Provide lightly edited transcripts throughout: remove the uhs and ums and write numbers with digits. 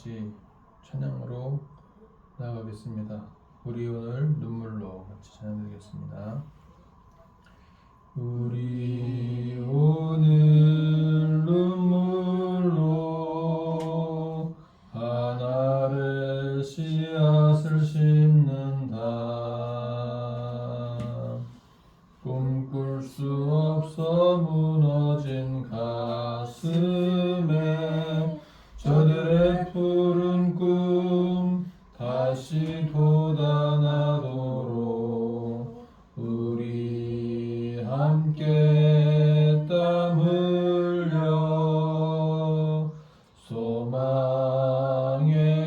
같이 찬양으로 나아가겠습니다. 우리 오늘 눈물로 같이 찬양드리겠습니다. 우리 오늘 눈물로 하나의 씨앗을 심는다. 꿈꿀 수 없어 무너진 가슴에 저들의 푸른 꿈 다시 돋아나도록 우리 함께 땀 흘려 소망의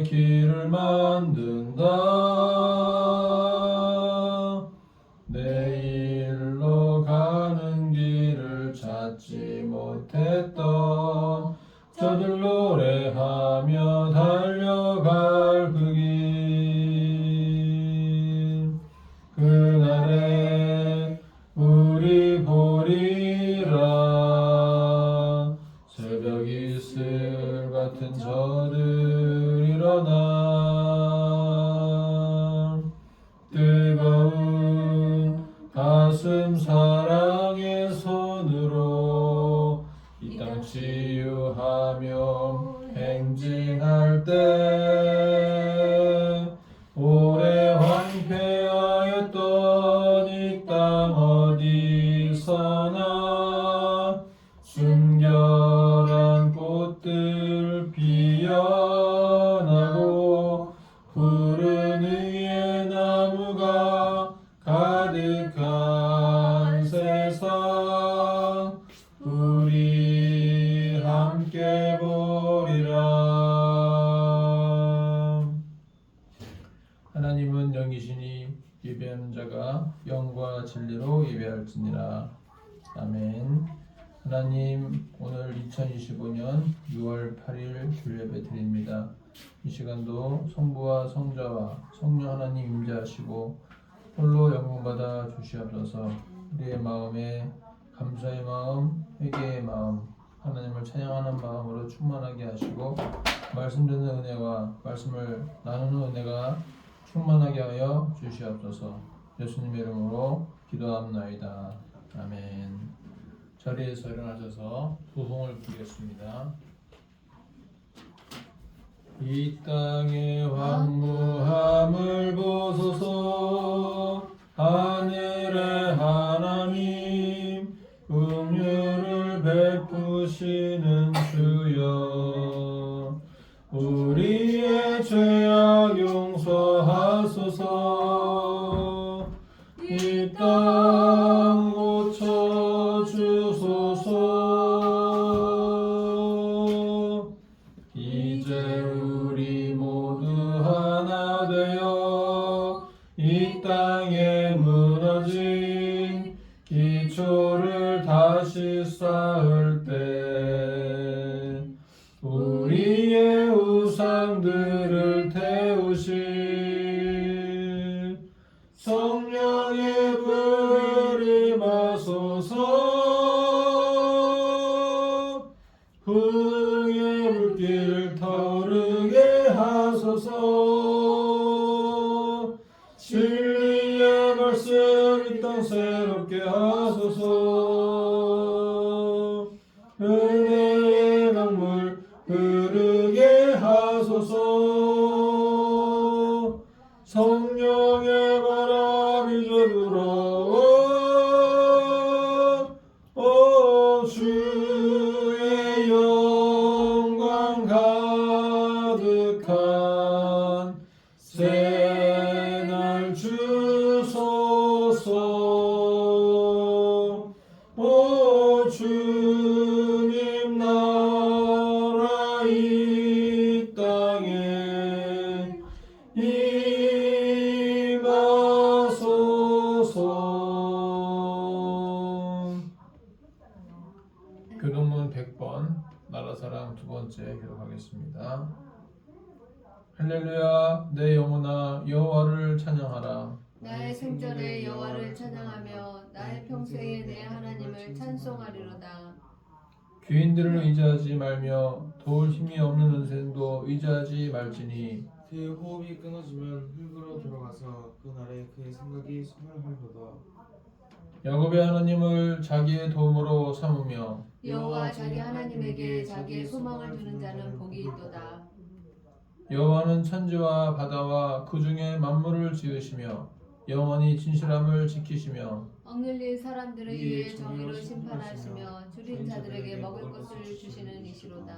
길을 만든다. 내일로 가는 길을 찾지 못했던 저들 노래하며 달려갈 그 길, 그날에 우리 보리라. 새벽 이슬 같은 저들 일어나 뜨거운 가슴 사랑의 손으로 이 땅 치유하며 행진할 때 오래 황폐하였던 이 땅 어디서나 순결한 꽃들 피어나고 푸른 의의 나무가 가득한 세상 우리 함께 보리라. 하나님은 영이시니 예배하는 자가 영과 진리로 예배할지니라. 아멘. 하나님, 오늘 2025년 6월 8일 주일예배 드립니다. 이 시간도 성부와 성자와 성령 하나님 임재하시고 홀로 영광받아 주시옵소서. 우리의 마음에 감사의 마음, 회개의 마음, 하나님을 찬양하는 마음으로 충만하게 하시고 말씀 듣는 은혜와 말씀을 나누는 은혜가 충만하게 하여 주시옵소서. 예수님의 이름으로 기도합나이다. 아멘. 자리에서 일어나셔서 도송을 부르겠습니다. 이 땅의 황무함을 보소서. 하늘의 하나님 긍휼을 베푸시는 주여 우리의 죄악 용서하소서. 이 땅 고쳐주소서. 이제 우리 모두 하나 되어 이 땅에 무너진 기초를 다시 쌓을 때 우리의 우상들을 태우실 성령의 불이 임하소서. 흥의 물길 타오르게 하소서. 진리의 말씀 이 땅 새롭게 하소서. 은혜의 강물 흐르게 하소서. 성령의 바람이 불어 주의 영광 가득한 새날 주소서. 주님 나라 이 땅에 임하소서. 교동문 100번 나라사랑 두 번째 기록하겠습니다. 할렐루야. 내 영혼아 여호와를 찬양하라. 나의 생전에 여호와를 찬양하며 나의 평생에 내 하나님을 찬송하리로다. 귀인들을 의지하지 말며 도울 힘이 없는 은생도 의지하지 말지니 그의 호흡이 끊어지면 흙으로 들어가서 그날에 그의 생각이 소멸하리로다. 야곱의 하나님을 자기의 도움으로 삼으며 여호와 자기 하나님에게 자기의 소망을 두는 자는 복이 있도다. 여호와는 천지와 바다와 그 중에 만물을 지으시며 영원히 진실함을 지키시며 억눌린 사람들을 위해 정의로 심판하시며 줄인 자들에게 먹을 것을 주시는 이시로다.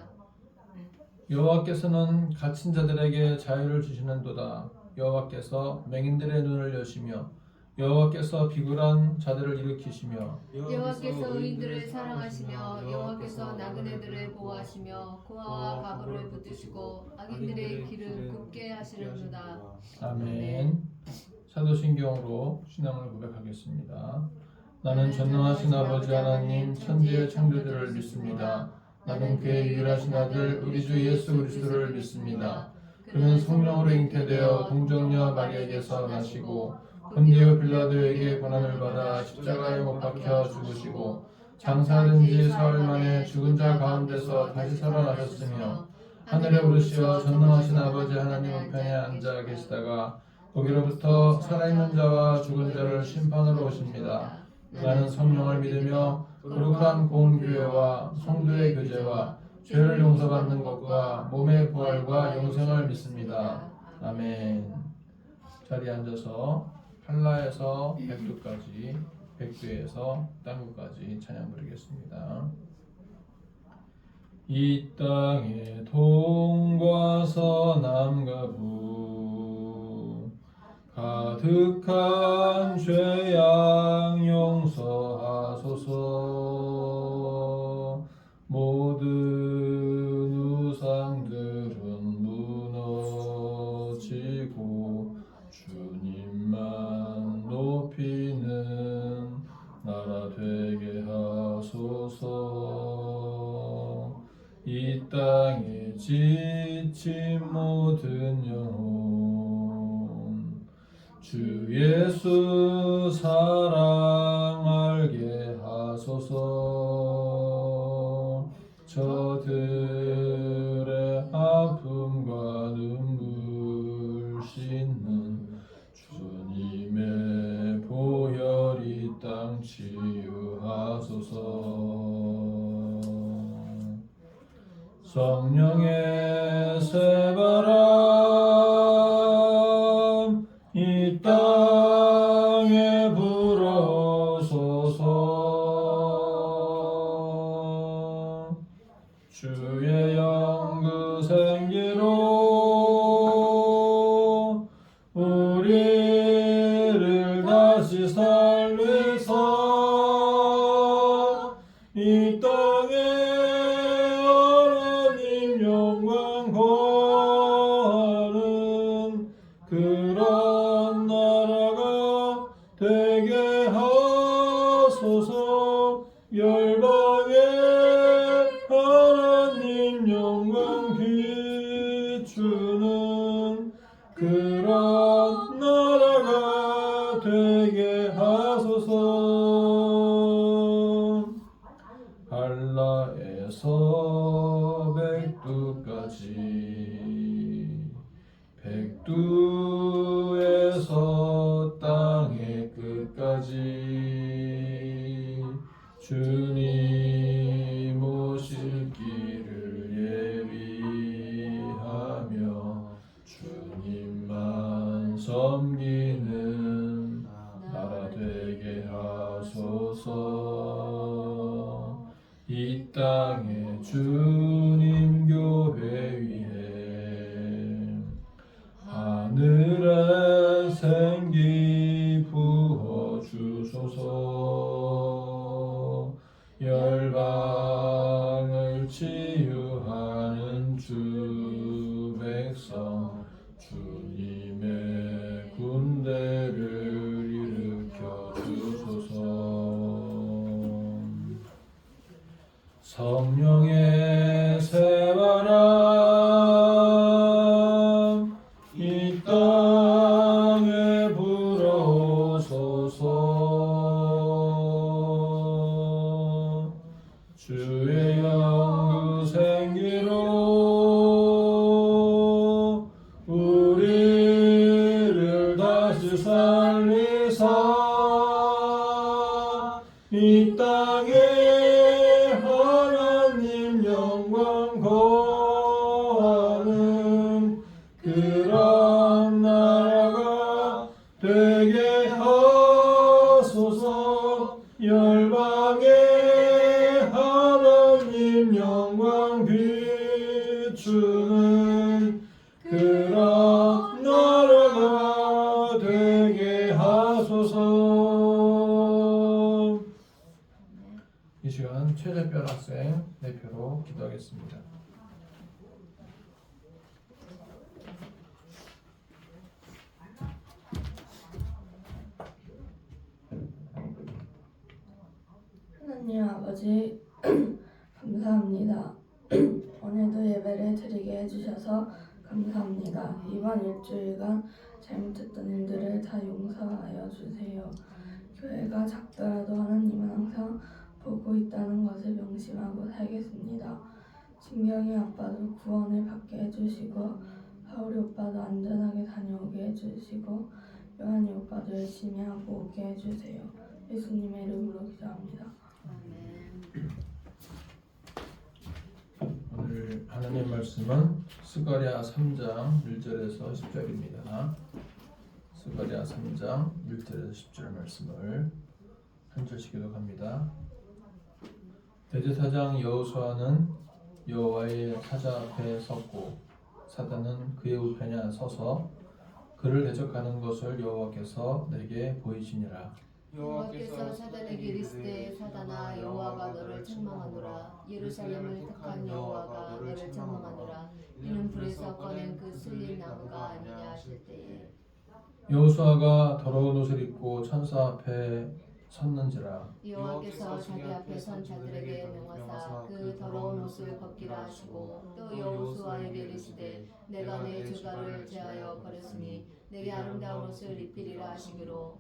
여호와께서는 갇힌 자들에게 자유를 주시는도다. 여호와께서 맹인들의 눈을 여시며 여호와께서 비굴한 자들을 일으키시며 여호와께서 의인들을 사랑하시며 여호와께서 나그네들을 보호하시며 고아와 과부를 붙드시고 악인들의 길을 굽게 하시는도다. 아멘. 사도신경으로 신앙을 고백하겠습니다. 나는 전능하신 아버지 하나님 천지의 창조주를 믿습니다. 나는 그의 유일하신 아들 우리 주 예수 그리스도를 믿습니다. 그는 성령으로 잉태되어 동정녀 마리아에게서 나시고 본디오 빌라도에게 고난을 받아 십자가에 못 박혀 죽으시고 장사된 지 사흘 만에 죽은 자 가운데서 다시 살아나셨으며 하늘에 오르시어 전능하신 아버지 하나님 우편에 앉아 계시다가 거기로부터 살아있는 자와 죽은 자를 심판으로 오십니다. 나는 성령을 믿으며 거룩한 공교회와 성도의 교제와 죄를 용서받는 것과 몸의 부활과 영생을 믿습니다. 아멘. 자리에 앉아서 한라에서 백두까지, 백두에서 땅끝까지 찬양 부르겠습니다. 이 땅의 동과 서남과 북 가득한 죄악 용서하소서. 모든 우상들은 무너지고 주님만 높이는 나라 되게 하소서. 이 땅에 지친 모든 영혼 주 예수 사랑 알게 하소서. 저들의 아픔과 눈물 씻는 주님의 보혈 이 땅 치유하소서. 성령의 새바람 이 땅에 불어소서. 주의 영 그 생기로 우리를 다시 살리사 이 땅에 하나님 영광 거하는 그런 나라가 되게 하소서. 열방에 하나님 영광 비추는 그런 나라가 되게 하소서. 한라에서 백두까지 백두에서 땅의 끝까지 주님 오실 길을 예비하며 주님만 섬기는 나라 되게 하소서. 이 땅에 주님 교회 위에 하늘의 생기 부어 주소서. 열방을 치유하는 주 백성 주님의 군대를 일으켜 주소서. 성령 최재별 학생 대표로 기도하겠습니다. 하나님 아버지 감사합니다. 오늘도 예배를 드리게 해주셔서 감사합니다. 이번 일주일간 잘못했던 일들을 다 용서하여 주세요. 교회가 작더라도 하나님은 항상 보고 있다는 것을 명심하고 살겠습니다. 진경이 아빠도 구원을 받게 해주시고 하울이 오빠도 안전하게 다녀오게 해주시고 요한이 오빠도 열심히 하고 오게 해주세요. 예수님의 이름으로 기도합니다. 아멘. 오늘 하나님 말씀은 스가랴 3장 1절에서 10절입니다. 스가랴 3장 1절에서 10절 말씀을 한 절씩 교독합니다. 대제사장 여호수아는 여호와의 사자 앞에 섰고 사단은 그의 우편에 서서 그를 대적하는 것을 여호와께서 내게 보이시니라. 여호와께서 사단에게 이르시되 사단아 여호와가 너를 책망하노라. 예루살렘을 택한 여호와가 너를 책망하노라. 이는 불에서 꺼낸 그 슬린 나무가 아니냐 하실 때에 여호수아가 더러운 옷을 입고 천사 앞에 섰는지라. 여호와께서 자기 앞에 선 자들에게 명하사 그 더러운 옷을 벗기라 하시고 또 여호수아에게 이르시되 내가 내 죄가를 제하여 버렸으니 내게 아름다운 옷을 입히리라 하시기로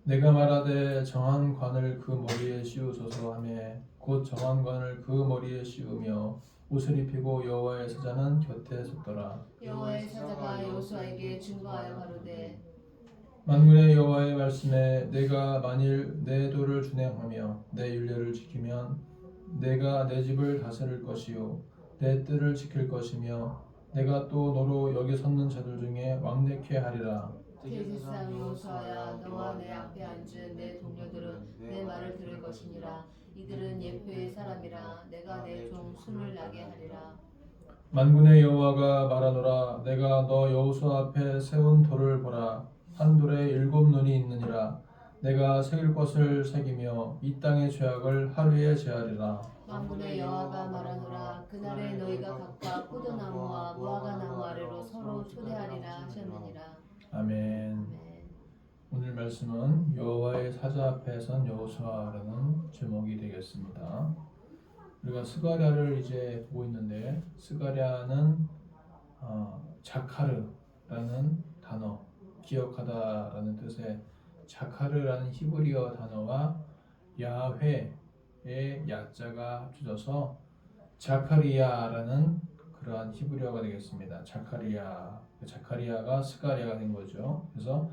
내가 말하되 정한 관을 그 머리에 씌우소서 하며 곧 정한 관을 그 머리에 씌우며 옷을 입히고 여호와의 사자는 곁에 섰더라. 여호와의 사자가 여호수아에게 증거하여 가로되 만군의 여호와의 말씀에 내가 만일 내 도를 준행하며 내 율례를 지키면 내가 내 집을 다스릴 것이요 내 뜰을 지킬 것이며 내가 또 너로 여기 섰는 자들 중에 왕래케 하리라. 대제사장 여호수아야 너와 내 앞에 앉은 내 동료들은 내 말을 들을 것이니라. 이들은 예표의 사람이라. 내가 내 종 숨을 나게 하리라. 만군의 여호와가 말하노라. 내가 너 여호수아 앞에 세운 돌을 보라. 한 돌에 7 눈이 있느니라. 내가 새길 것을 새기며 이 땅의 죄악을 하루에 제하리라. 만군의 여호와가 말하노라. 그날에 너희가 각각 포도나무와 무화과나무 아래로 서로 초대하리라 하셨느니라. 아멘. 아멘. 오늘 말씀은 여호와의 사자 앞에 선 여호수아라는 제목이 되겠습니다. 우리가 스가랴를 이제 보고 있는데 스가랴는 자카르라는 단어, 기억하다라는 뜻의 자카르라는 히브리어 단어와 야훼의 야자가 합쳐져서 자카리아라는 그러한 히브리어가 되겠습니다. 자카리아가 스가랴가 된 거죠. 그래서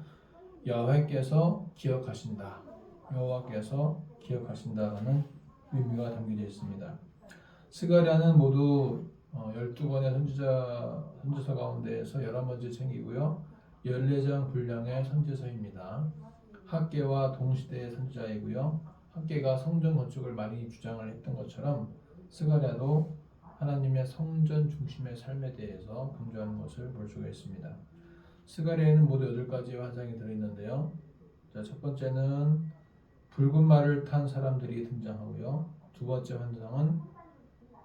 여호와께서 기억하신다, 여호와께서 기억하신다라는 의미가 담겨져 있습니다. 스가랴는 모두 12권의 선지서 가운데에서 11번째 책이고요. 14장 분량의 선지서입니다. 학계와 동시대의 선지자이고요. 학계가 성전 건축을 많이 주장을 했던 것처럼 스가랴도 하나님의 성전 중심의 삶에 대해서 강조하는 것을 볼 수가 있습니다. 스가랴에는 모두 8가지의 환상이 들어있는데요. 자, 첫 번째는 붉은 말을 탄 사람들이 등장하고요. 두 번째 환상은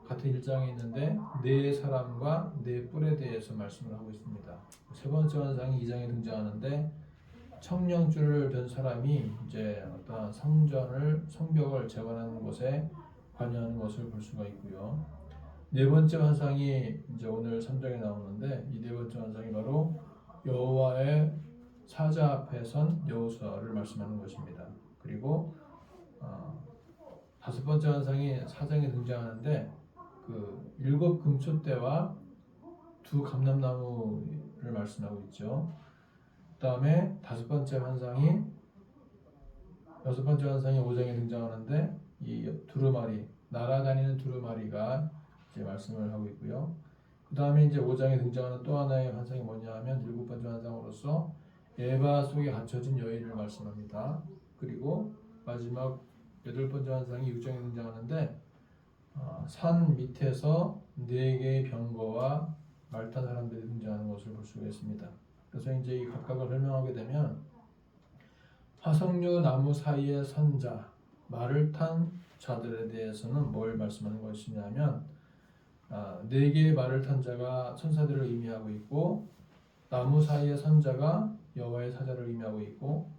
같은 1장에 있는데 네 사람과 네 뿔에 대해서 말씀을 하고 있습니다. 세 번째 환상이 2장에 등장하는데 청량줄을 든 사람이 이제 어떤 성벽을 재건하는 곳에 관여하는 것을 볼 수가 있고요. 네 번째 환상이 이제 오늘 3장에 나오는데 이 네 번째 환상이 바로 여호와의 사자 앞에 선 여호수아를 말씀하는 것입니다. 그리고 다섯 번째 환상이 4장에 등장하는데 그 7 금초대와 2 감람나무를 말씀하고 있죠. 그 다음에 여섯 번째 환상이 5장에 등장하는데 이 두루마리, 날아다니는 두루마리가 이제 말씀을 하고 있고요. 그 다음에 이제 5장에 등장하는 또 하나의 환상이 뭐냐 하면 7번째 환상으로서 에바 속에 갇혀진 여인을 말씀합니다. 그리고 마지막 8번째 환상이 6장에 등장하는데 산 밑에서 4개의 병거와 말탄 사람들이 등장하는 것을 볼 수가 있습니다. 그래서 이제 이 각각을 설명하게 되면 화석류 나무 사이에 선 자, 말을 탄 자들에 대해서는 뭘 말씀하는 것이냐면 네 개의 말을 탄 자가 천사들을 의미하고 있고 나무 사이의 선자가 여호와의 사자를 의미하고 있고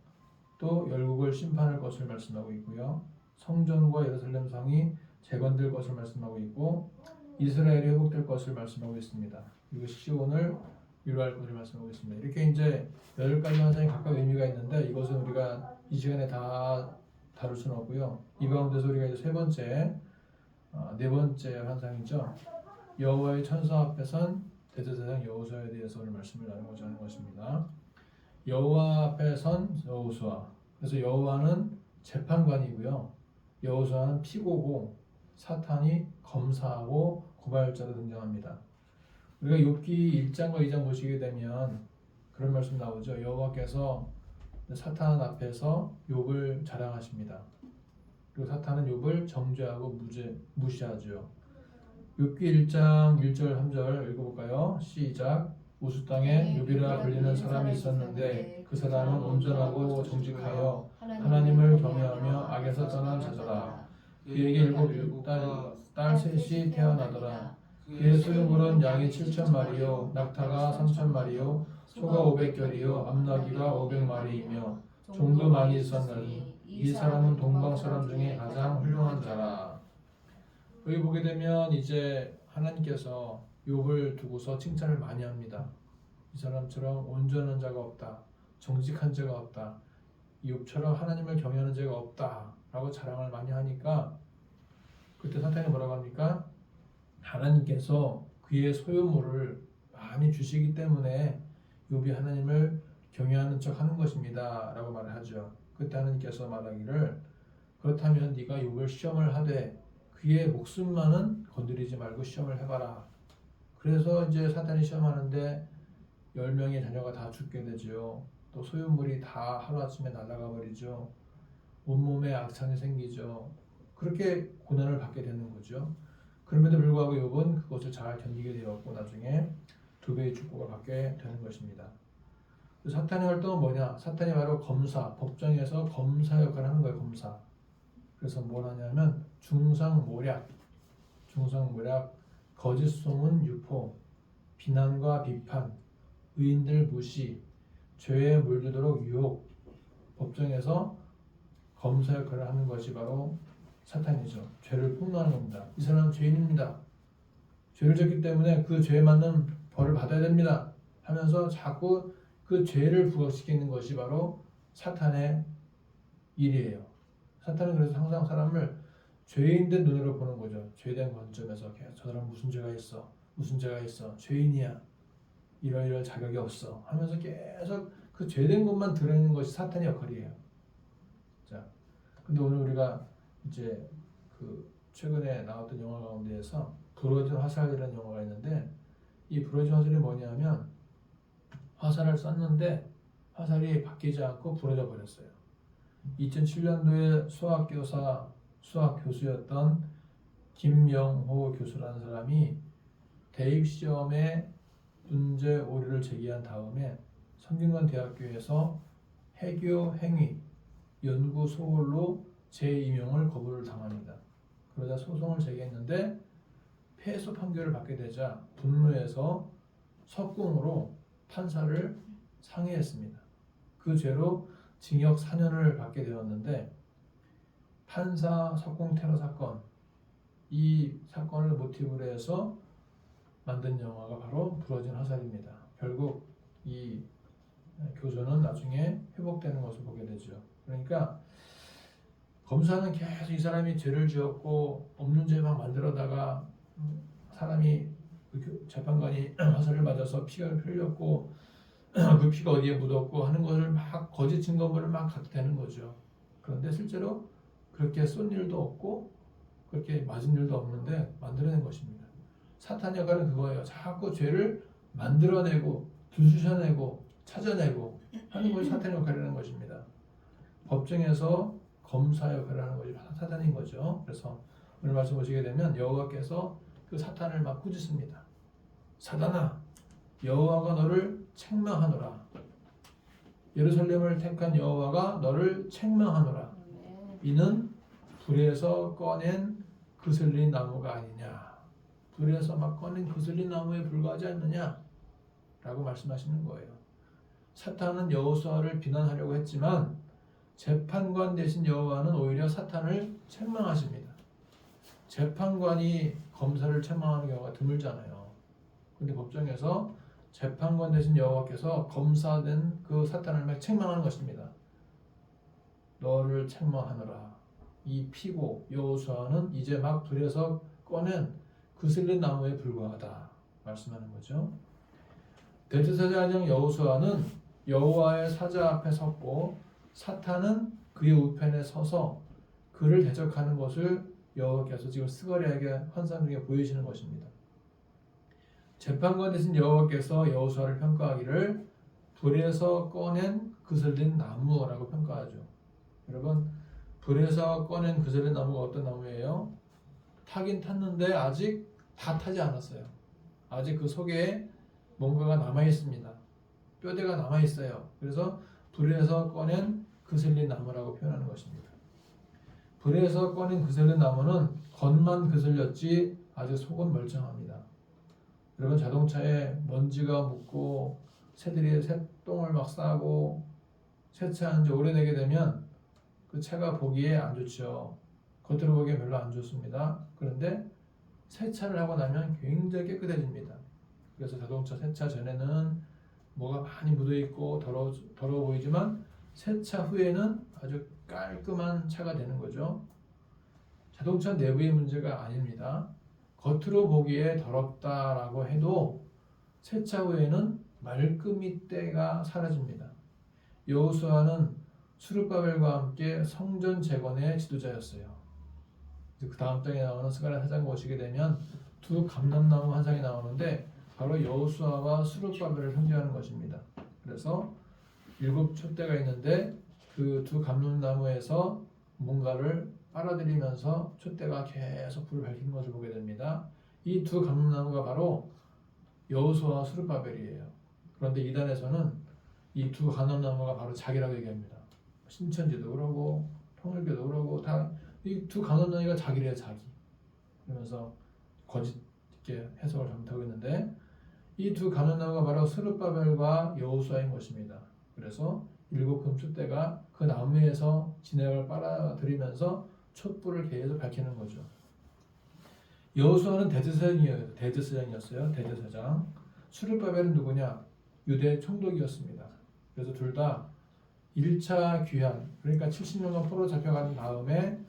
또 열국을 심판할 것을 말씀하고 있고요. 성전과 예루살렘 성이 재건될 것을 말씀하고 있고 이스라엘이 회복될 것을 말씀하고 있습니다. 그리고 시온을 위로할 것을 말씀하고 있습니다. 이렇게 이제 10가지 환상이 각각 의미가 있는데 이것은 우리가 이 시간에 다 다룰 수는 없고요. 이 가운데서 우리가 이제 세 번째, 네 번째 환상이죠. 여호와의 천사 앞에 선 대제사장 여호수아에 대해서 오늘 말씀을 나누고자 하는 것입니다. 여호와 앞에 선 여호수아. 그래서 여호와는 재판관이고요. 여호수아는 피고고 사탄이 검사하고 고발자로 등장합니다. 우리가 욥기 1장과 2장 보시게 되면 그런 말씀 나오죠. 여호와께서 사탄 앞에서 욥을 자랑하십니다. 그리고 사탄은 욥을 정죄하고 무시하죠. 욥기 1장 1절 3절 읽어볼까요? 시작. 우스 땅에 욥이라 불리는 사람이 있었는데 그 사람은 온전하고 정직하여 하나님을 경외하며 악에서 떠난 자더라. 그에게 일곱 딸 셋이 태어나더라. 그의 소유물은 양이 7,000마리요 낙타가 3,000마리요 소가 500결이요 암나귀가 500마리이며 종도 많이 있었나니 이 사람은 동방 사람 중에 가장 훌륭한 자라. 여기 보게 되면 이제 하나님께서 욥을 두고서 칭찬을 많이 합니다. 이 사람처럼 온전한 자가 없다, 정직한 자가 없다, 욥처럼 하나님을 경외하는 자가 없다 라고 자랑을 많이 하니까 그때 사탄이 뭐라고 합니까? 하나님께서 그의 소유물을 많이 주시기 때문에 욥이 하나님을 경외하는 척 하는 것입니다 라고 말을 하죠. 그때 하나님께서 말하기를 그렇다면 네가 욥을 시험을 하되 그의 목숨만은 건드리지 말고 시험을 해봐라. 그래서 이제 사탄이 시험하는데 10명의 자녀가 다 죽게 되죠. 또 소유물이 다 하루아침에 날아가 버리죠. 온몸에 악창이 생기죠. 그렇게 고난을 받게 되는 거죠. 그럼에도 불구하고 욥은 그것을 잘 견디게 되었고 나중에 2배의 축복을 받게 되는 것입니다. 사탄의 활동은 뭐냐? 사탄이 바로 검사, 법정에서 검사 역할을 하는 거예요. 검사. 그래서 뭘 하냐면 중상모략, 거짓 소문 유포, 비난과 비판, 의인들 무시, 죄에 물들도록 유혹, 법정에서 검사 역할을 하는 것이 바로 사탄이죠. 죄를 폭로하는 겁니다. 이 사람은 죄인입니다. 죄를 졌기 때문에 그 죄에 맞는 벌을 받아야 됩니다 하면서 자꾸 그 죄를 부각시키는 것이 바로 사탄의 일이에요. 사탄은 그래서 항상 사람을 죄인된 눈으로 보는 거죠. 죄된 관점에서 저 사람 무슨 죄가 있어, 죄인이야, 이러이러할 자격이 없어 하면서 계속 그 죄된 것만 드러내는 것이 사탄의 역할이에요. 자, 근데 오늘 우리가 이제 그 최근에 나왔던 영화 가운데에서 부러진 화살이라는 영화가 있는데 이 부러진 화살이 뭐냐면 화살을 쐈는데 화살이 바뀌지 않고 부러져 버렸어요. 2007년도에 수학 교수였던 김영호 교수라는 사람이 대입 시험에 문제 오류를 제기한 다음에 성균관 대학교에서 해교 행위 연구 소홀로 재임용을 거부를 당합니다. 그러자 소송을 제기했는데 패소 판결을 받게 되자 분노해서 석궁으로 판사를 상해했습니다. 그 죄로 징역 4년을 받게 되었는데 판사 석궁 테러 사건, 이 사건을 모티브로 해서 만든 영화가 바로 부러진 화살입니다. 결국 이 교수는 나중에 회복되는 것을 보게 되죠. 그러니까 검사는 계속 이 사람이 죄를 지었고 없는 죄 막 만들어다가 사람이 재판관이 화살을 맞아서 피가 흘렸고 그 피가 어디에 묻었고 하는 것을 막 거짓 증거물을 막 갖다 대는 거죠. 그런데 실제로 그렇게 쏜 일도 없고 그렇게 맞은 일도 없는데 만들어낸 것입니다. 사탄 역할은 그거예요. 자꾸 죄를 만들어내고 들쑤셔내고 찾아내고 하는 것이 사탄 역할이라는 것입니다. 법정에서 검사 역할을 하는 것이 사탄인 거죠. 그래서 오늘 말씀 보시게 되면 여호와께서 그 사탄을 막 꾸짖습니다. 사탄아, 여호와가 너를 책망하노라. 예루살렘을 택한 여호와가 너를 책망하노라. 이는 불에서 꺼낸 그슬린 나무가 아니냐. 불에서 막 꺼낸 그슬린 나무에 불과하지 않느냐 라고 말씀하시는 거예요. 사탄은 여호수아를 비난하려고 했지만 재판관 되신 여호와는 오히려 사탄을 책망하십니다. 재판관이 검사를 책망하는 경우가 드물잖아요. 근데 법정에서 재판관 되신 여호와께서 검사된 그 사탄을 막 책망하는 것입니다. 너를 책망하노라. 이 피고 여호수아는 이제 막 불에서 꺼낸 그슬린 나무에 불과하다 말씀하는 거죠. 대제사장 여호수아는 여호와의 사자 앞에 섰고 사탄은 그의 우편에 서서 그를 대적하는 것을 여호와께서 지금 스가랴에게 환상 중에 보이시는 것입니다. 재판관 되신 여호와께서 여호수아를 평가하기를 불에서 꺼낸 그슬린 나무라고 평가하죠. 여러분, 불에서 꺼낸 그슬린 나무가 어떤 나무예요? 타긴 탔는데 아직 다 타지 않았어요. 아직 그 속에 뭔가가 남아 있습니다. 뼈대가 남아 있어요. 그래서 불에서 꺼낸 그슬린 나무라고 표현하는 것입니다. 불에서 꺼낸 그슬린 나무는 겉만 그슬렸지 아직 속은 멀쩡합니다. 여러분, 자동차에 먼지가 묻고 새들이 새똥을 막 싸고 세차한 지 오래되게 되면 그 차가 보기에 안 좋죠. 겉으로 보기에 별로 안 좋습니다. 그런데 세차를 하고 나면 굉장히 깨끗해집니다. 그래서 자동차 세차 전에는 뭐가 많이 묻어 있고 더러워 보이지만 세차 후에는 아주 깔끔한 차가 되는 거죠. 자동차 내부의 문제가 아닙니다. 겉으로 보기에 더럽다라고 해도 세차 후에는 말끔히 때가 사라집니다. 여호수아는 스룹바벨과 함께 성전 재건의 지도자였어요. 그 다음 장에 나오는 스가랴 4장 보시게 되면 두 감람나무 환상이 나오는데 바로 여호수아와 스룹바벨을 상징하는 것입니다. 그래서 7 촛대가 있는데 그 두 감람나무에서 뭔가를 빨아들이면서 촛대가 계속 불을 밝히는 것을 보게 됩니다. 이 두 감람나무가 바로 여호수아와 스룹바벨이에요. 그런데 이단에서는 이 두 감람나무가 바로 자기라고 얘기합니다. 신천지도 그러고 통일교도 그러고 다 이 두 감람나무가 자기래요, 자기. 그러면서 거짓 있게 해석을 잘못하고 있는데 이 두 감람나무가 바로 스룹바벨과 여호수아인 것입니다. 그래서 7금 촛대가 그 나무에서 진액을 빨아들이면서 촛불을 계속 밝히는 거죠. 여호수아는 대제사장이었어요. 대제사장. 스룹바벨은 누구냐? 유대 총독이었습니다. 그래서 둘 다 1차 귀환, 그러니까 70년간 포로 잡혀간 다음에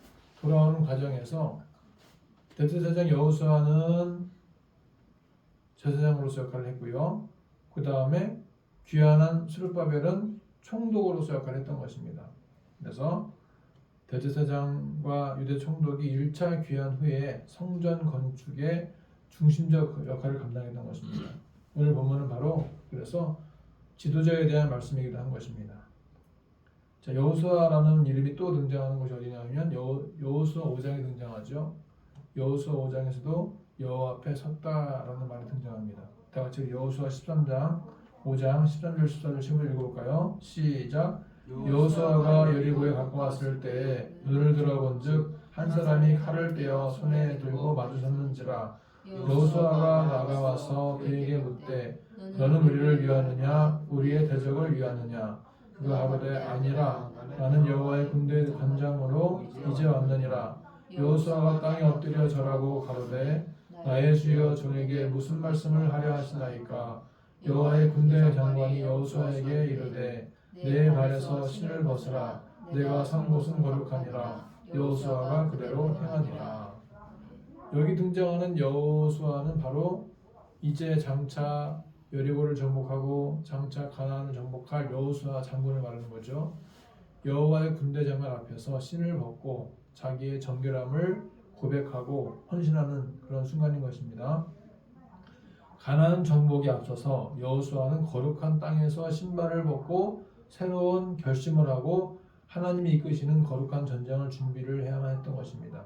돌아오는 과정에서 대제사장 여호수아는 제사장으로서 역할을 했고요. 그 다음에 귀환한 스룹바벨은 총독으로서 역할을 했던 것입니다. 그래서 대제사장과 유대 총독이 1차 귀환 후에 성전 건축의 중심적 역할을 감당했던 것입니다. 오늘 본문은 바로 그래서 지도자에 대한 말씀이기도 한 것입니다. 자, 여호수아라는 이름이 또 등장하는 곳이 어디냐면 여호수아 5장에 등장하죠. 여호수아 5장에서도 여호와 앞에 섰다라는 말이 등장합니다. 다 같이 여호수아 13장 5장 13절 14절 15절 읽어볼까요? 시작. 여호수아가 여리고에 가까웠을 때에 눈을 들어본즉 한 사람이 칼을 떼어 손에 들고 마주섰는지라. 여호수아가 나가와서 그에게 묻되 너는 우리를 위하느냐 우리의 대적을 위하느냐. 그가 하거되 아니라 나는 여호와의 군대 관장으로 이제 왔느니라. 여호수아가 땅에 엎드려 절하고 가로되 나의 주여 종에게 무슨 말씀을 하려 하시나이까. 여호와의 군대 장관이 여호수아에게 이르되 내 발에서 신을 벗으라. 내가 선 곳은 거룩하니라. 여호수아가 그대로 행하니라. 여기 등장하는 여호수아는 바로 이제 장차 여리고를 정복하고 장차 가나안을 정복할 여호수아 장군을 말하는 거죠. 여호와의 군대 장관 앞에서 신을 벗고 자기의 정결함을 고백하고 헌신하는 그런 순간인 것입니다. 가나안 정복에 앞서서 여호수아는 거룩한 땅에서 신발을 벗고 새로운 결심을 하고 하나님이 이끄시는 거룩한 전쟁을 준비를 해야만 했던 것입니다.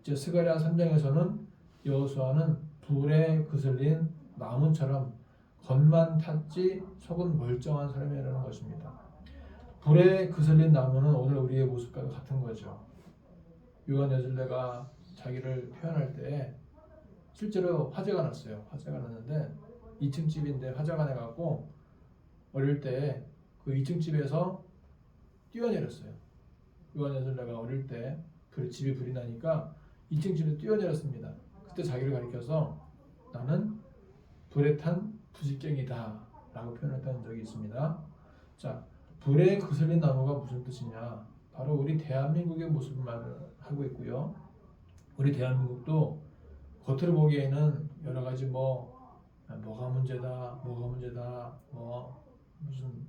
이제 스가랴 3장에서는 여호수아는 불에 그슬린 나무처럼 겉만 탔지 속은 멀쩡한 사람이라는 것입니다. 불에 그슬린 나무는 오늘 우리의 모습과 같은 거죠. 요한 여술래가 자기를 표현할 때 실제로 화재가 났어요. 화재가 났는데 2층 집인데 화재가 나갖고 어릴 때 그 2층 집에서 뛰어내렸어요. 요한 여술래가 어릴 때 집이 불이 나니까 2층 집에서 뛰어내렸습니다. 그때 자기를 가리켜서 나는 불에 탄 부식갱이다 라고 표현했다는 적이 있습니다. 자, 불에 그슬린 나무가 무슨 뜻이냐? 바로 우리 대한민국의 모습을 말하고 있고요. 우리 대한민국도 겉으로 보기에는 여러 가지 뭐가 문제다, 뭐 무슨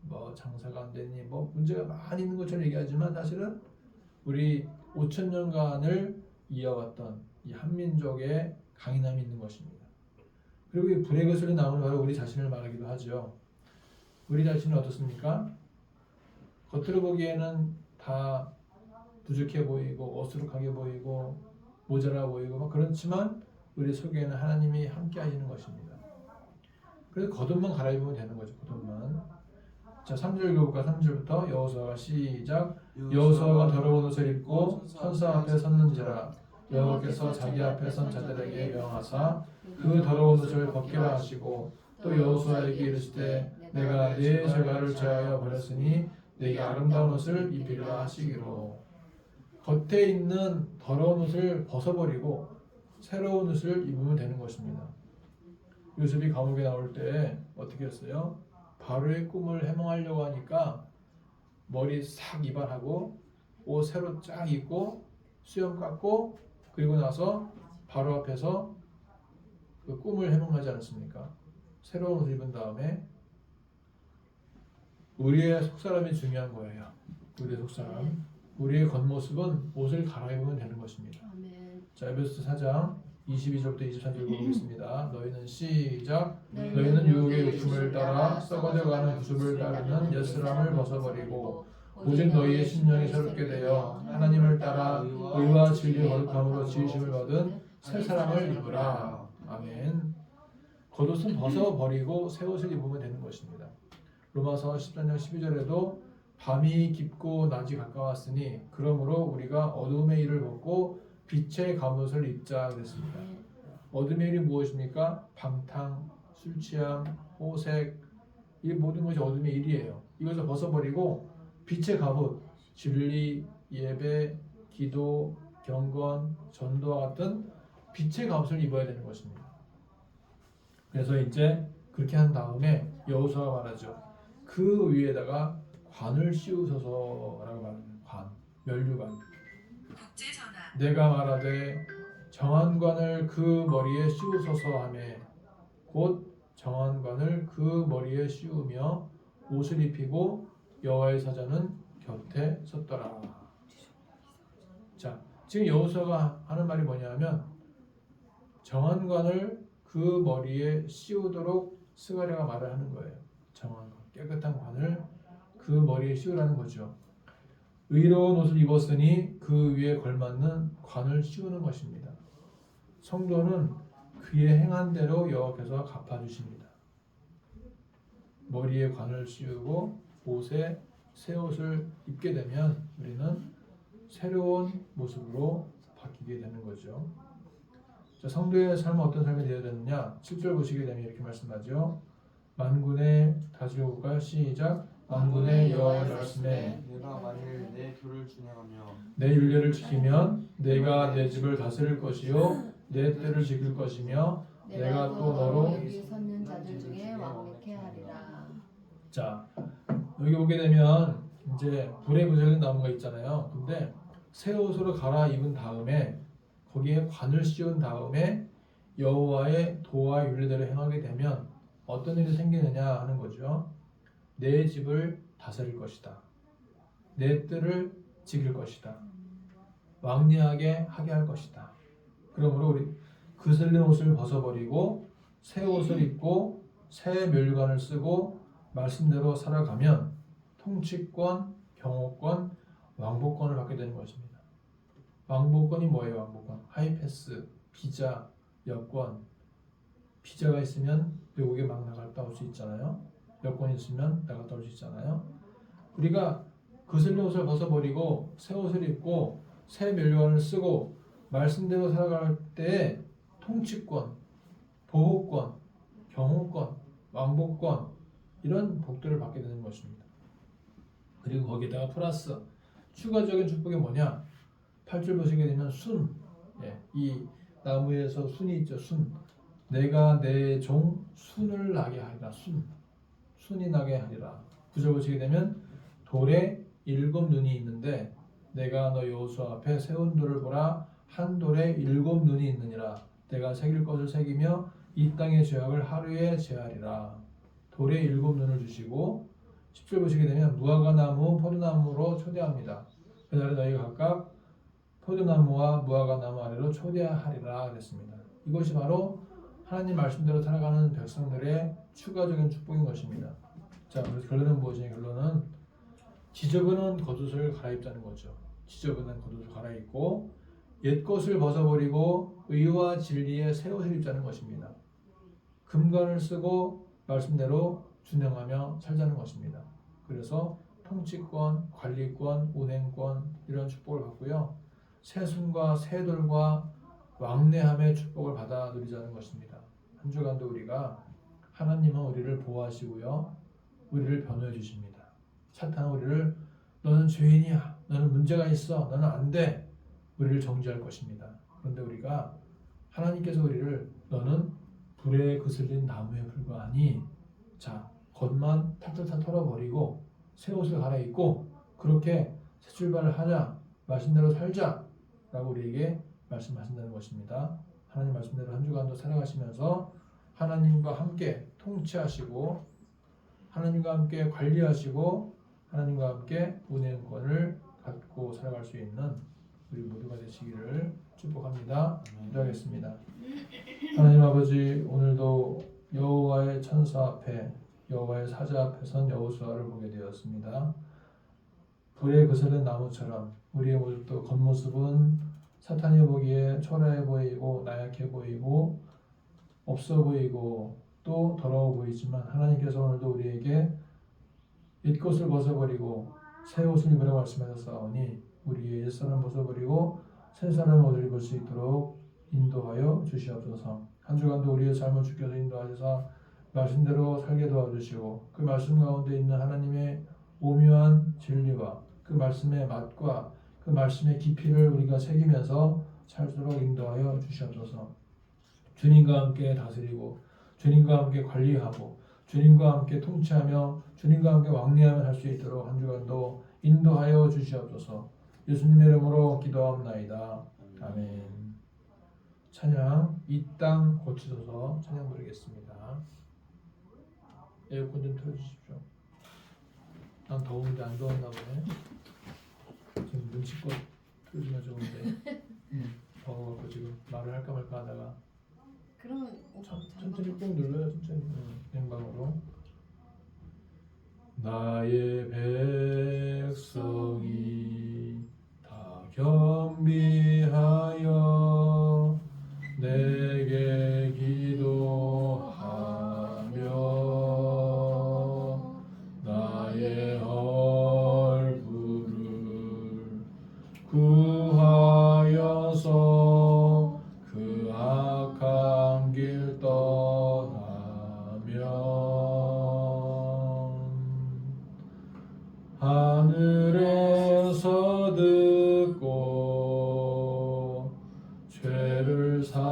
뭐 장사가 안 되니 뭐 문제가 많이 있는 것처럼 얘기하지만 사실은 우리 5,000년간을 이어왔던 이 한민족의 강인함이 있는 것입니다. 그리고 이 불에 거슬린 나무는 바로 우리 자신을 말하기도 하죠. 우리 자신은 어떻습니까? 겉으로 보기에는 다 부족해 보이고 어수룩하게 보이고 모자라 보이고 막 그렇지만 우리 속에는 하나님이 함께 하시는 것입니다. 그래서 겉옷만 갈아입으면 되는 거죠. 겉옷만. 자, 3절 읽어볼까? 3절부터 여호수아가 시작. 여호수아가 더러운 옷을 입고 선사 앞에 섰는지라 여호와께서 자기 앞에 선 자들에게 명하사 그 더러운 옷을 벗기라 하시고 또 여호수아에게 이르시되 내가 네 죄가를 제하여 버렸으니 내게 아름다운 옷을 입히라 하시기로. 겉에 있는 더러운 옷을 벗어버리고 새로운 옷을 입으면 되는 것입니다. 요셉이 감옥에 나올 때 어떻게 했어요? 바로의 꿈을 해몽하려고 하니까 머리 싹 이발하고 옷 새로 쫙 입고 수염 깎고 그리고 나서 바로 앞에서 그 꿈을 해몽하지 않았습니까? 새로운 옷을 입은 다음에 우리의 속사람이 중요한 거예요. 우리의 속사람. 우리의 겉모습은 옷을 갈아입으면 되는 것입니다. 아멘. 자, 에베소서 4장 22절부터 24절 보겠습니다. 너희는 시작. 너희는 유혹의 욕심을 따라 썩어져가는 구습을 따르는 옛사람을 벗어버리고 오직 너희의 심령이 새롭게 되어 하나님을 따라 의와 진리의 거룩함으로 지으심을 받은 새 사람을 입으라. 아멘. 겉옷은 벗어버리고 새 옷을 입으면 되는 것입니다. 로마서 13장 12절에도 밤이 깊고 낮이 가까웠으니 그러므로 우리가 어둠의 일을 벗고 빛의 갑옷을 입자 그랬습니다. 어둠의 일이 무엇입니까? 방탕, 술 취함, 호색, 이 모든 것이 어둠의 일이에요. 이것을 벗어버리고 빛의 갑옷, 진리, 예배, 기도, 경건, 전도와 같은 빛의 갑옷을 입어야 되는 것입니다. 그래서 이제 그렇게 한 다음에 여호수아가 말하죠. 그 위에다가 관을 씌우소서라고 말합니다. 관, 면류관. 내가 말하되 정한 관을 그 머리에 씌우소서 하매 곧 정한 관을 그 머리에 씌우며 옷을 입히고 여호와의 사자는 곁에 섰더라. 자, 지금 여호수아가 하는 말이 뭐냐면 정한 관을 그 머리에 씌우도록 스가랴가 말을 하는 거예요. 정한 관, 깨끗한 관을 그 머리에 씌우라는 거죠. 의로운 옷을 입었으니 그 위에 걸맞는 관을 씌우는 것입니다. 성도는 그의 행한 대로 여호와께서 갚아주십니다. 머리에 관을 씌우고 옷에 새 옷을 입게 되면 우리는 새로운 모습으로 바뀌게 되는 거죠. 자, 성도의 삶은 어떤 삶이 되어야 되느냐? 7절 보시게 되면 이렇게 말씀하죠. 만군의 다시 읽어볼까요? 시작. 만군의 여호와의 말씀에 내가 만일 내 교를 준행하며 내 율례를 지키면 내가 내 집을 다스릴 것이요 내 때를 지킬 것이며 내가 또 너로 여기 섰는 자들 중에 왕케 하리라. 자, 여기 보게 되면 이제 불에 부서진 나무가 있잖아요. 근데 새 옷으로 갈아입은 다음에 거기에 관을 씌운 다음에 여호와의 도와 율례대로 행하게 되면 어떤 일이 생기느냐 하는 거죠. 내 집을 다스릴 것이다. 내 뜰을 지킬 것이다. 왕래하게 하게 할 것이다. 그러므로 우리 그슬린 옷을 벗어버리고 새 옷을 입고 새 멸관을 쓰고 말씀대로 살아가면 통치권, 경호권, 왕복권을 받게 되는 것입니다. 왕복권이 뭐예요? 왕복권. 하이패스, 비자, 여권. 비자가 있으면 외국에 막 나갔다 올 수 있잖아요. 여권이 있으면 나갔다 올 수 있잖아요. 우리가 그슬린 옷을 벗어버리고 새 옷을 입고 새 면류관을 쓰고 말씀대로 살아갈 때에 통치권, 보호권, 경호권, 왕복권 이런 복들을 받게 되는 것입니다. 그리고 거기다가 플러스 추가적인 축복이 뭐냐? 8절 보시게 되면 순, 이 나무에서 순이 있죠. 순. 내가 내 종 순을 나게 하리라. 순이 나게 하리라. 9절 보시게 되면 돌에 7 눈이 있는데 내가 너 여호수아 앞에 세운 돌을 보라. 한 돌에 7 눈이 있느니라. 내가 새길 것을 새기며 이 땅의 죄악을 하루에 제하리라. 돌에 7 눈을 주시고 10절 보시게 되면 무화과 나무, 포도나무로 초대합니다. 그날에 너희가 각각 포도나무와 무화과 나무 아래로 초대하리라 그랬습니다. 이것이 바로 하나님 말씀대로 살아가는 백성들의 추가적인 축복인 것입니다. 자, 그래서 결론은 무엇이냐? 결론은 지저분한 겉옷을 갈아입자는 거죠. 지저분한 겉옷을 갈아입고 옛 것을 벗어버리고 의와 진리의 새 옷을 입자는 것입니다. 금관을 쓰고 말씀대로 준행하며 살자는 것입니다. 그래서 통치권, 관리권, 운행권 이런 축복을 받고요. 새 순과 새 돌과 왕래함의 축복을 받아 누리자는 것입니다. 한 주간도 우리가 하나님은 우리를 보호하시고요. 우리를 변호해 주십니다. 사탄은 우리를 너는 죄인이야. 너는 문제가 있어. 너는 안 돼. 우리를 정죄할 것입니다. 그런데 우리가 하나님께서 우리를 너는 불에 그슬린 나무에 불과하니 자 겉만 탈탈탈 털어버리고 새 옷을 갈아입고 그렇게 새 출발을 하자. 말씀대로 살자 라고 우리에게 말씀하신다는 것입니다. 하나님 말씀대로 한 주간도 살아가시면서 하나님과 함께 통치하시고 하나님과 함께 관리하시고 하나님과 함께 운행권을 갖고 살아갈 수 있는 우리 모두가 되시기를 축복합니다. 기도하겠습니다. 하나님 아버지, 오늘도 여호와의 천사 앞에 여호와의 사자 앞에 선 여호수아를 보게 되었습니다. 불에 그슬린 나무처럼 우리의 모습도 겉모습은 사탄이 보기에 초라해 보이고 나약해 보이고 없어 보이고 또 더러워 보이지만 하나님께서 오늘도 우리에게 옛것을 벗어버리고 새 옷을 입으라고 말씀하셨사오니 우리의 옛사람 벗어버리고 새 사람의 옷을 입을 수 있도록 인도하여 주시옵소서. 한 주간도 우리의 삶을 주께서 인도하셔서 말씀대로 살게 도와주시고 그 말씀 가운데 있는 하나님의 오묘한 진리와 그 말씀의 맛과 그 말씀의 깊이를 우리가 새기면서 살도록 인도하여 주시옵소서. 주님과 함께 다스리고 주님과 함께 관리하고 주님과 함께 통치하며 주님과 함께 왕래하며 살 수 있도록 한 주간도 인도하여 주시옵소서. 예수님의 이름으로 기도합나이다. 아멘. 찬양 이 땅 고치소서 찬양 부르겠습니다. 에어컨 좀 틀어주십시오. 난 더운데 안 더웠나 보네. 지금 눈치껏 틀어주면 좋은데 더워갖고 지금 말을 할까 말까 하다가 그러면 천천히 꾹 눌러요. 천천히 냉방으로. 나의 백성이 다 겸비하여 내게 기도하며 나의 얼굴을 구하여서 그 악한 길 떠나며 하늘에서 듣고 죄를 사하며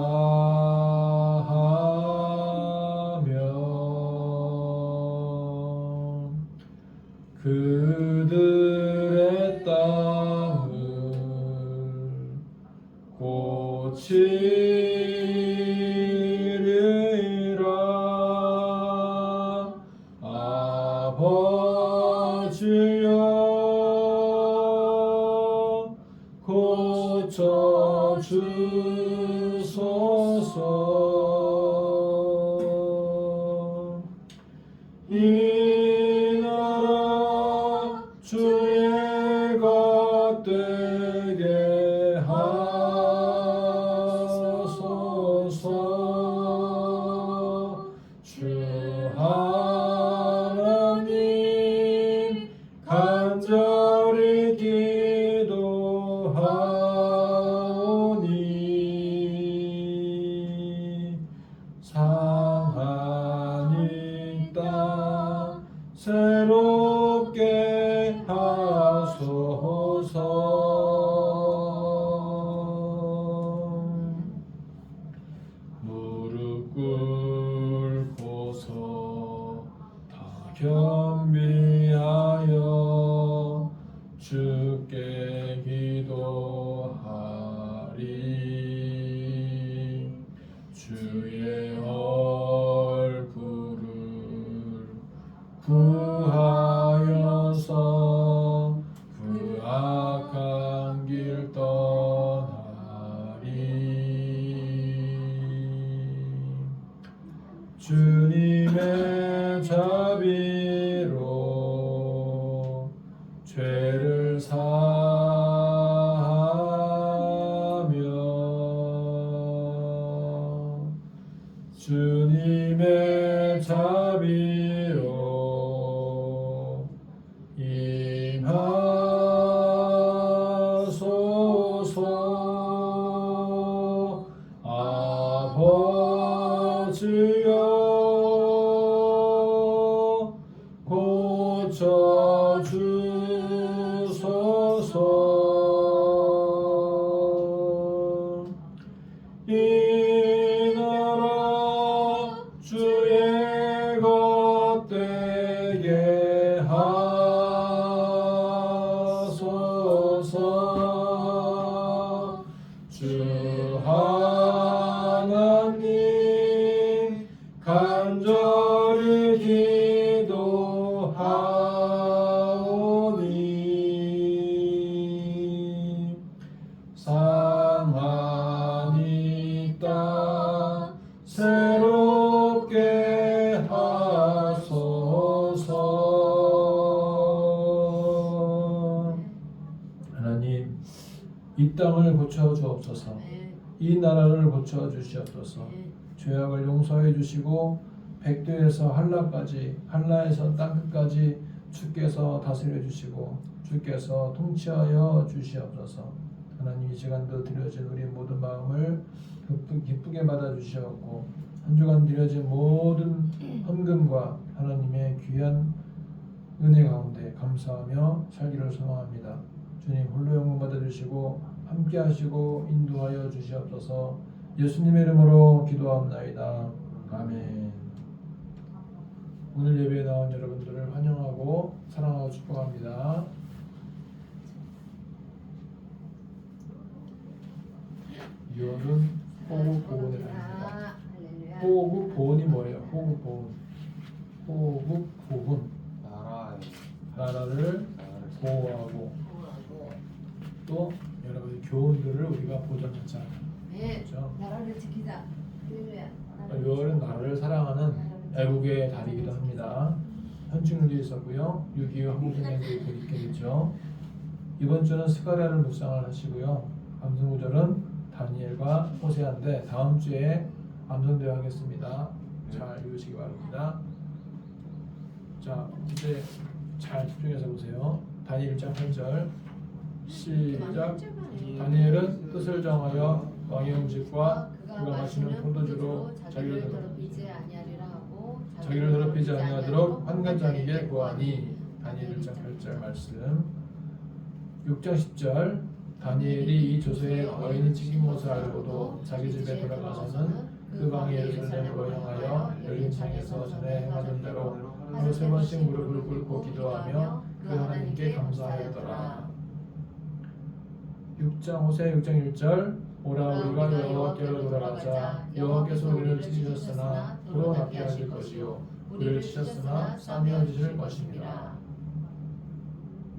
그들의 땅을 고치리라. 아버지여 고쳐 주소서. 이 나라 주의 것 되게 하소서. 주 하나님 간절히 기도하 겸비하여 주께 기도하리. 주의 얼굴을 구하여서 그 악한 길 떠나리. 주님의 자비로 죄를 사하며 주님의 자비로 임하소서. 아버지여 고쳐 주소서. 이 나라 주의 것 되게 하소서. 주 하나님 간절히 기도하오니 상하니 땅 새롭게 하소서. 하나님, 이 땅을 고쳐 주옵소서. 이 나라를 고쳐 주시옵소서. 죄악을 용서해 주시고 백도에서 한라까지, 한라에서 땅끝까지 주께서 다스려 주시고 주께서 통치하여 주시옵소서. 하나님, 이 시간도 드려진 우리 모든 마음을 기쁘게 받아 주시옵고 한 주간 드려진 모든 헌금과 하나님의 귀한 은혜 가운데 감사하며 살기를 소망합니다. 주님 홀로 영광 받아 주시고 함께 하시고 인도하여 주시옵소서. 예수님의 이름으로 기도합나이다. 아멘. 오늘 예배에 나온 여러분들을 환영하고 사랑하고 축복합니다. 이어는 호국 보훈에 갑니다. 호국 보훈이 뭐예요? 호국 보훈. 호국 보훈. 나라를 보호하고 또 여러 가지 교훈들을 우리가 보존하자. 그렇죠? 나라를 지키자. 이거는 나라를 사랑하는 애국의 달이기도 합니다. 현충일도 있었고요. 6.25 한국전쟁도 있겠죠. 이번 주는 스가랴를 묵상을 하시고요. 감성구절은 다니엘과 호세아인데 다음 주에 암송대회 하겠습니다. 잘 읽으시기 바랍니다. 자, 이제 잘 집중해서 보세요. 다니엘 1장 8절 시작. 다니엘은 뜻을 정하여 왕의 음식과 그가 마시는 포도주로 자기를 더럽히지 아니하도록 환관장에게 구하니. 다니엘 1장 8절 말씀. 6장 10절 다니엘이 이 조서에 너희는 찍힌 것을 알고도 자기 집에 돌아가서는 그 방에 예루살렘으로 향하여 열린 창에서 전에 행하던 대로 하루 3번씩 무릎을 꿇고 기도하며 그 하나님께 감사하였더라. 6장 호세 6장 1절 오라 우리가 여호와께로 돌아가자. 여호와께서 우리를 찢으셨으나 도로 낫게 하실 것이요 우리를 치셨으나 싸매어 주실 것입니다.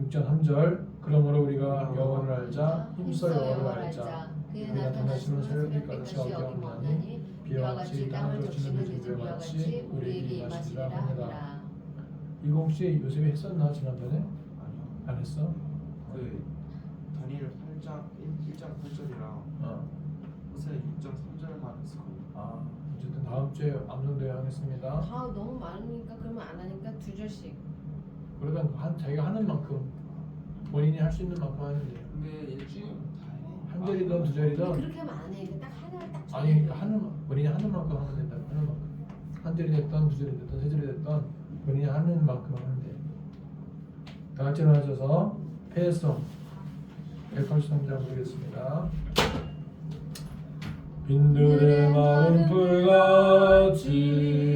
6장 3절 그러므로 우리가 여호와를 알자. 힘써 여호와를 알자. 그의 나타나시는 새벽빛 같이 어두웠나니 비와 같이 땅을 적시는 그 같이 우리에게 임하시리라 하니라. 이거 혹시 요셉이 했었나 지난번에? 안 했어? 그 다니엘 8장 1장 8절이랑 호세 6장 3절만 했어. 아, 어쨌든 다음 주에 암송대회 하겠습니다. 아 너무 많으니까 그러면 안 하니까 2절씩. 그러면 자기가 하는 만큼 본인이 할 수 있는 만큼 하면 돼요. 근데 일주일 한 절이든 2절이든 그렇게 하면 안 해. 이거 딱 하나를 딱 아니 그러니까 본인이 하는 만큼 하면 된다. 하는 만큼 한 절이 됐든 2절이 됐든 3절이 됐든 본인이 하는 만큼 하면 돼. 다 같이 일어나셔서 폐성 183장 부르겠습니다. 빈들의 마른 풀같이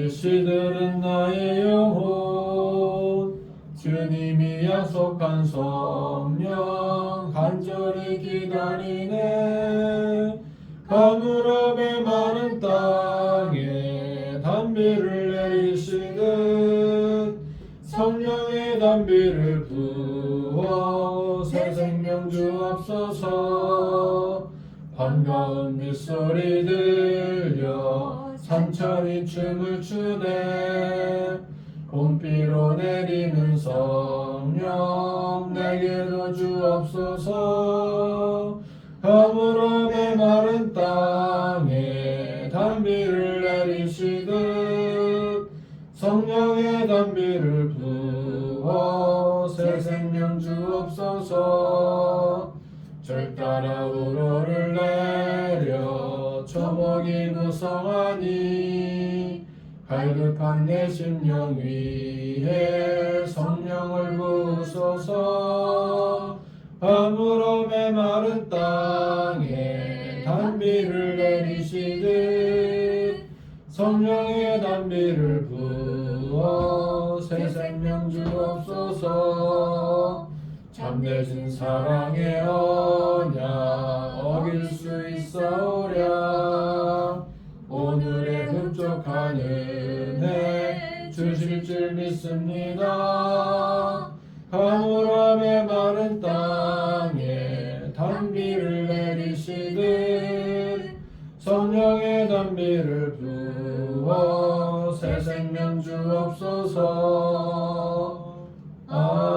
시들은 나의 영혼 주님이 약속한 성령 간절히 기다리네. 가물함에 마른 땅에 단비를 내리시듯 성령의 단비를 부어 새 생명 주옵소서. 반가운 빗소리 들려 산천이 춤을 추네. 봄비로 내리는 성령 내게도 주옵소서. 가물함에 마른 땅에 단비를 내리시듯 성령의 단비를 부어 새 생명 주옵소서. 절 따라 우러를 내려 초목이 무성하니 갈급한 내 심령 위에 성령을 부으소서. 가물함에 마른 땅에 단비를 내리시듯 성령의 단비를 부어 새 생명 주옵소서. 참되신 사랑의 언약 어길 수 있어오랴. 오늘의 흡족한 은혜 주실 줄 믿습니다. 가물함에 마른 땅에 단비를 내리시듯 성령의 단비를 부어 새 생명 주옵소서. 아멘.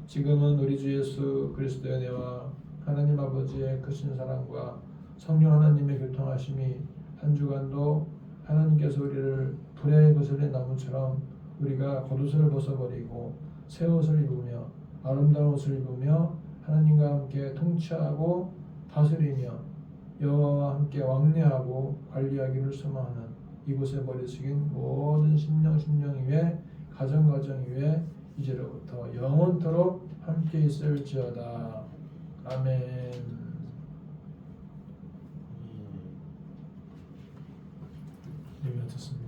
지금은 우리 주 예수 그리스도의 은혜와 하나님 아버지의 크신 사랑과 성령 하나님의 교통하심이 한 주간도 하나님께서 우리를 불에 거슬린 나무처럼 우리가 겉옷을 벗어버리고 새 옷을 입으며 아름다운 옷을 입으며 하나님과 함께 통치하고 다스리며 여호와와 함께 왕래하고 관리하기를 소망하는 이곳에 버리시긴 모든 심령 위에 가정 위에 이제로부터 영원토록 함께 있을지어다. 아멘. 예배가 됐습니다.